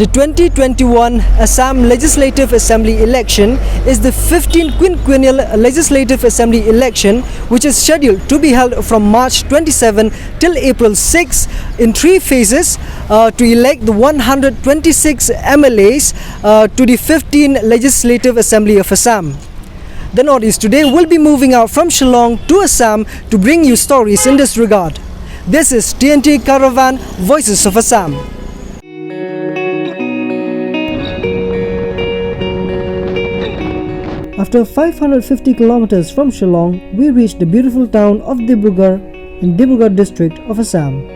The 2021 Assam Legislative Assembly election is the 15th quinquennial Legislative Assembly election, which is scheduled to be held from March 27 till April 6 in 3 phases to elect the 126 MLAs to the 15th Legislative Assembly of Assam. The Northeast Today will be moving out from Shillong to Assam to bring you stories in this regard. This is TNT Caravan, Voices of Assam. After 550 kilometers from Shillong, we reached the beautiful town of Dibrugarh in Dibrugarh district of Assam.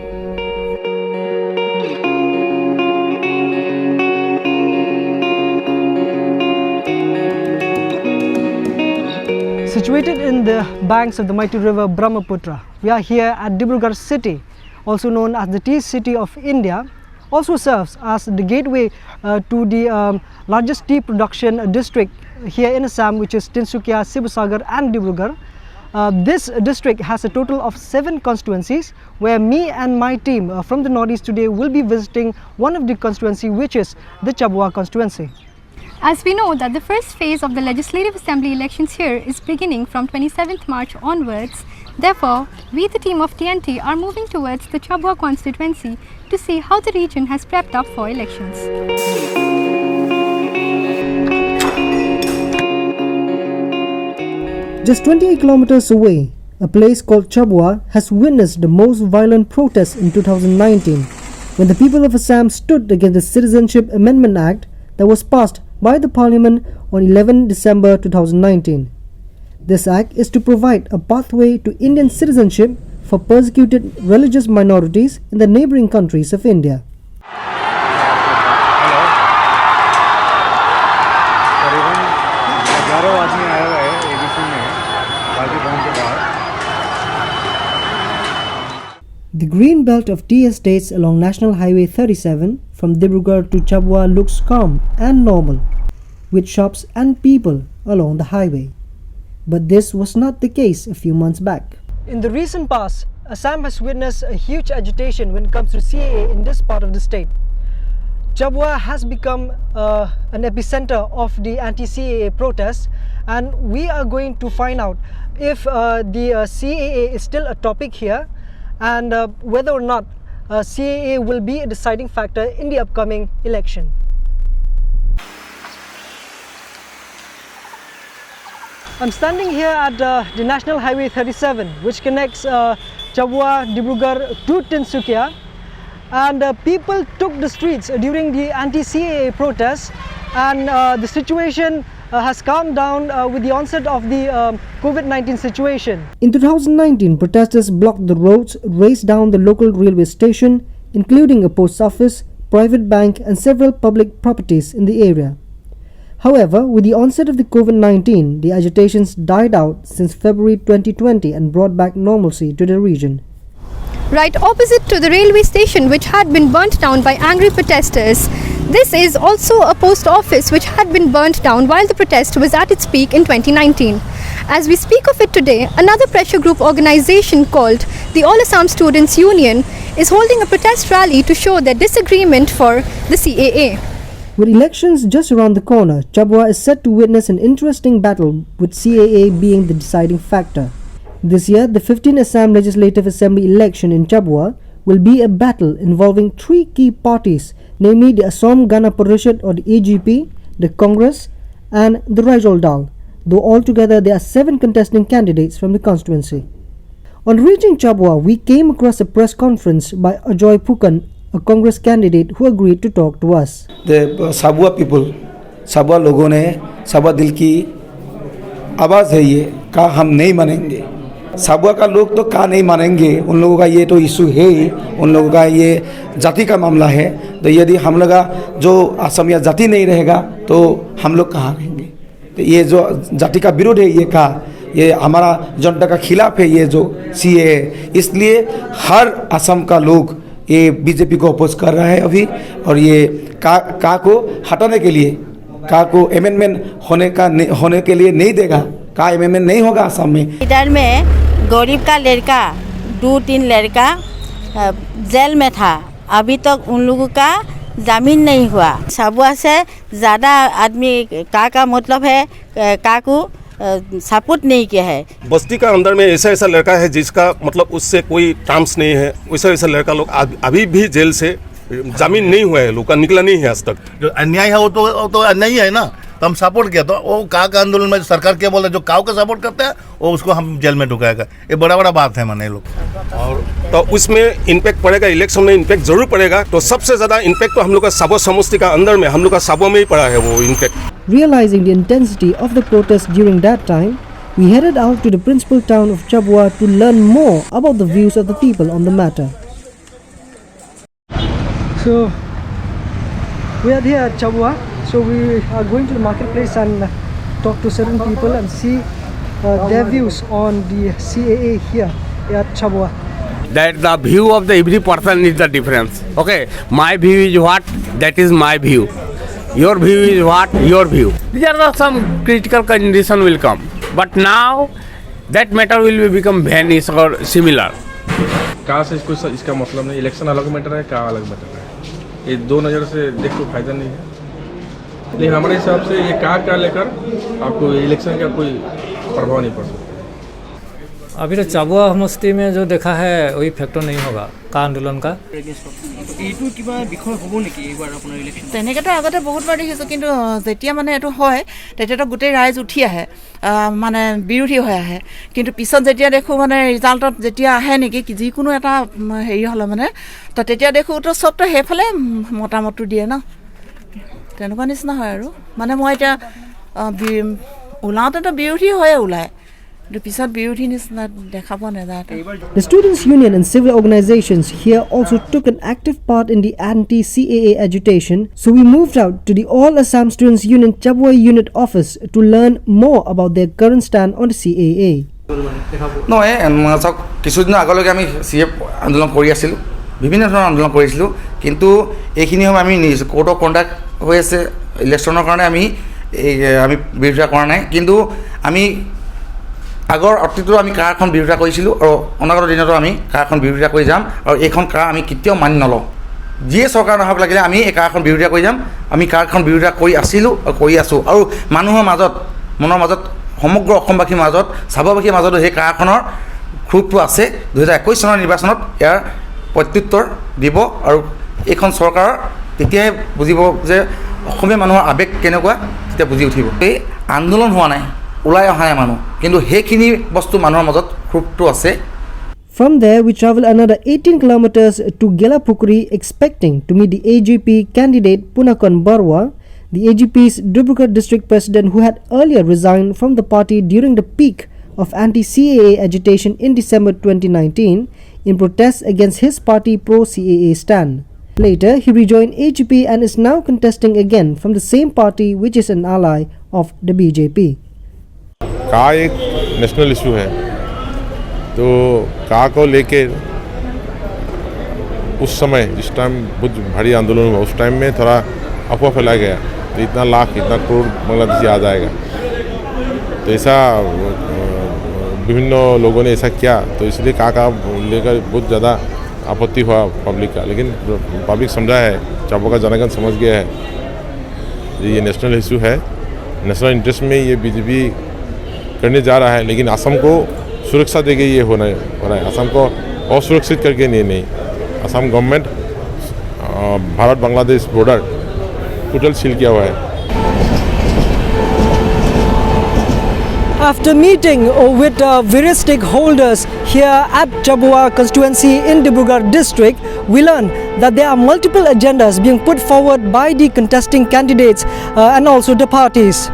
Situated in the banks of the mighty river Brahmaputra, we are here at Dibrugarh city, also known as the tea city of India. Also serves as the gateway to the largest tea production district here in Assam, which is Tinsukia, Sibusagar and Dibrugarh. This district has a total of 7 constituencies, where me and my team from the Northeast Today will be visiting one of the constituency, which is the Chabua constituency. As we know that the first phase of the Legislative Assembly elections here is beginning from 27th March onwards, therefore, we the team of TNT are moving towards the Chabua constituency to see how the region has prepped up for elections. Just 28 kilometers away, a place called Chabua has witnessed the most violent protests in 2019, when the people of Assam stood against the Citizenship Amendment Act that was passed by the Parliament on 11 December 2019. This act is to provide a pathway to Indian citizenship for persecuted religious minorities in the neighboring countries of India. The green belt of tea estates along National Highway 37 from Dibrugarh to Chabua looks calm and normal, with shops and people along the highway. But this was not the case a few months back. In the recent past, Assam has witnessed a huge agitation when it comes to CAA in this part of the state. Chabua has become an epicenter of the anti-CAA protests, and we are going to find out if the CAA is still a topic here, and whether or not CAA will be a deciding factor in the upcoming election. I'm standing here at the National Highway 37, which connects Chabua, Dibrugarh to Tinsukia, and people took the streets during the anti-CAA protests, and the situation has calmed down with the onset of the COVID-19 situation. In 2019, protesters blocked the roads, razed down the local railway station, including a post office, private bank and several public properties in the area. However, with the onset of the COVID-19, the agitations died out since February 2020 and brought back normalcy to the region. Right opposite to the railway station, which had been burnt down by angry protesters, this is also a post office which had been burnt down while the protest was at its peak in 2019. As we speak of it today, another pressure group organization called the All Assam Students Union is holding a protest rally to show their disagreement for the CAA. With elections just around the corner, Chabua is set to witness an interesting battle, with CAA being the deciding factor. This year, the 15th Assam Legislative Assembly election in Chabua will be a battle involving 3 key parties, namely the Assam Gana Parishad or the AGP, the Congress and the Rajoy Dal, though altogether there are 7 contesting candidates from the constituency. On reaching Chabua, we came across a press conference by Ajoy Phukan, a Congress candidate who agreed to talk to us. The Sabua people, Sabua लोगों ने, Sabua दिल की आवाज़ है ये, का हम नहीं मानेंगे. साबुआ का लोग तो का नहीं मानेंगे, उन लोगों का ये तो इशू है ही, उन लोगों का ये जाति का मामला है. तो यदि हम लोग का जो असमिया जाति नहीं रहेगा तो हम लोग कहाँ रहेंगे. तो ये जो जाति का विरोध है ये हमारा जनता का खिलाफ है ये जो CAA. इसलिए हर असम का लोग ये बीजेपी को अपोज कर रहा है अभी, और ये का को हटाने के लिए, का को अमेंडमेंट होने के लिए नहीं देगा. का अमेंडमेंट नहीं होगा असम में. इधर में गरीब का लड़का 2-3 लड़का जेल में था. अभी तक उन लोगों का ज़मीन नहीं हुआ। सबुआ से ज़्यादा आदमी का मतलब है का को सपोर्ट नहीं किया है। बस्ती का अंदर में ऐसा ऐसा लड़का है जिसका मतलब उससे कोई टर्म्स नहीं है, वैसा वैसा लड़का लोग अभी भी जेल से जमीन नहीं हुआ है, लोग का निकला नहीं है आज तक। जो अन्याय है वो तो अन्याय है ना, तो हम सपोर्ट किया। तो वो का आंदोलन में सरकार क्या बोल रहा है, जो काव का सपोर्ट करता है वो उसको हम जेल में ढुकाएगा। ये बड़ा बात है माने लोग। और तो उसमें इम्पैक्ट पड़ेगा, इलेक्शन में इम्पैक्ट जरूर पड़ेगा। तो सबसे ज़्यादा इम्पैक्ट तो हम लोग का साबो समष्टि का अंदर में, हम लोग का साबो में ही पड़ा है वो impact. Realizing the intensity of the protest during that time, we headed out to the principal town of Chabua to learn more about the views of the people on the matter. So, we are here at Chabua. So we are going to the marketplace and talk to certain people and see their views on the CAA here at Chabua. That the view of the every person is the difference. Okay, my view is what, that is my view. Your view is what, your view. There are some critical condition will come, but now that matter will become vanish or similar. कहाँ से इसका मतलब नहीं, election अलग matter है, कहाँ अलग matter है, ये दो नज़र से देख को फायदा नहीं है। लेकिन हमारे हिसाब से ये कहाँ लेकर आपको इलेक्शन का कोई प्रभाव नहीं पड़ सकता। अभी तो चाबुआ समष्टि में जो देखा है वही फैक्टर नहीं होगा का आंदोलन का। তেনেকেতো আগতে বহুতবাৰ দেখিছোঁ, কিন্তু যেতিয়া মানে এইটো হয় তেতিয়াতো গোটেই ৰাইজ উঠি আহে, মানে বিৰোধী হৈ আহে। কিন্তু পিছত যেতিয়া দেখোঁ মানে ৰিজাল্টত যেতিয়া আহে নেকি যিকোনো এটা হেৰি হ'লে মানে তো তেতিয়া দেখোঁ তো চবতো সেইফালে মতামতটো দিয়ে ন, তেনেকুৱা নিচিনা হয় আৰু। মানে মই এতিয়া ওলাওঁতেতো বিৰোধী হৈয়ে ওলায়, The students' union and civil organizations here also took an active part in the anti-CAA agitation, so we moved out to the All Assam Students' Union Chabua unit office to learn more about their current stand on the CAA. কিছুদিন আগলৈকে আমি CAA আন্দোলন কৰি আছিলোঁ, বিভিন্ন ধৰণৰ আন্দোলন কৰিছিলোঁ, কিন্তু এইখিনি সময় আমি কোড অফ কণ্ডাক্ট হৈ আছে ইলেকশ্যনৰ কাৰণে আমি বিৰোধিতা কৰা নাই, কিন্তু আমি আগৰ অতীততো আমি কাৰখন বিৰোধিতা কৰিছিলোঁ আৰু অনাগত দিনতো আমি কাৰখন বিৰোধিতা কৰি যাম আৰু এইখন কাৰ আমি কেতিয়াও মানি নলওঁ। যিয়ে চৰকাৰ নহওক লাগিলে আমি এই কাৰখন বিৰোধিতা কৰি যাম। আমি কাৰখন বিৰোধিতা কৰি আছিলোঁ আৰু কৰি আছোঁ, আৰু মানুহৰ মাজত মনৰ মাজত সমগ্ৰ অসমবাসীৰ মাজত চাবুৱাবাসীৰ মাজতো সেই কাৰখনৰ ক্ষোভটো আছে। 2021 চনৰ নিৰ্বাচনত ইয়াৰ প্ৰত্যুত্তৰ দিব আৰু এইখন চৰকাৰৰ তেতিয়াহে বুজিব যে অসমীয়া মানুহৰ আৱেগ কেনেকুৱা, তেতিয়া বুজি উঠিব। এই আন্দোলন হোৱা নাই, ওলাই অহা নাই মানুহ, কিন্তু সেইখিনি বস্তু মানুহৰ মাজত ক্ষোভটো আছে। From there, we travel another 18 kilometers to Gelapukuri, expecting to meet the AGP candidate Punakon Barwa, the AGP's Dibrugarh district president who had earlier resigned from the party during the peak of anti-CAA agitation in December 2019 in protest against his party pro-CAA stand. Later, he rejoined AGP and is now contesting again from the same party which is an ally of the BJP. का एक national issue है, तो का को लेके उस समय जिस टाइम बहुत भारी आंदोलन हुआ उस टाइम में थोड़ा अफवाह फैलाया गया, तो इतना लाख इतना करोड़ बांग्लादेशी आ जाएगा, तो ऐसा विभिन्न लोगों ने ऐसा किया, तो इसलिए का लेकर बहुत ज़्यादा आपत्ति हुआ पब्लिक का। लेकिन पब्लिक समझा है, चाबुआ का जनगण समझ गया है ये नेशनल इशू है, नेशनल इंटरेस्ट में ये बीजेपी करने जा रहा है, लेकिन असम को सुरक्षा देके ये हो रहा है, असम को असुरक्षित करके नहीं। Assam government Bharat Bangladesh border total seal किया हुआ है। After meeting with various stakeholders here at Chabua constituency in Dibrugarh district, we learned that there are multiple agendas being put forward by the contesting candidates and also the parties.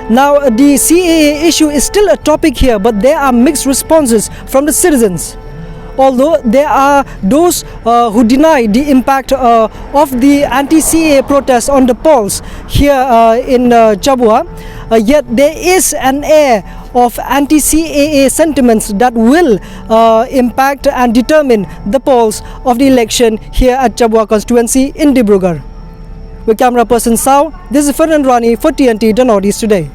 Now, the CAA issue is still a topic here, but there are mixed responses from the citizens. Although there are those who deny the impact of the anti-CAA protests on the polls here in Chabua, yet there is an air of anti-CAA sentiments that will impact and determine the polls of the election here at Chabua constituency in Dibrugarh. With camera person Sao, this is Fernand Rani for TNT The Northeast Today.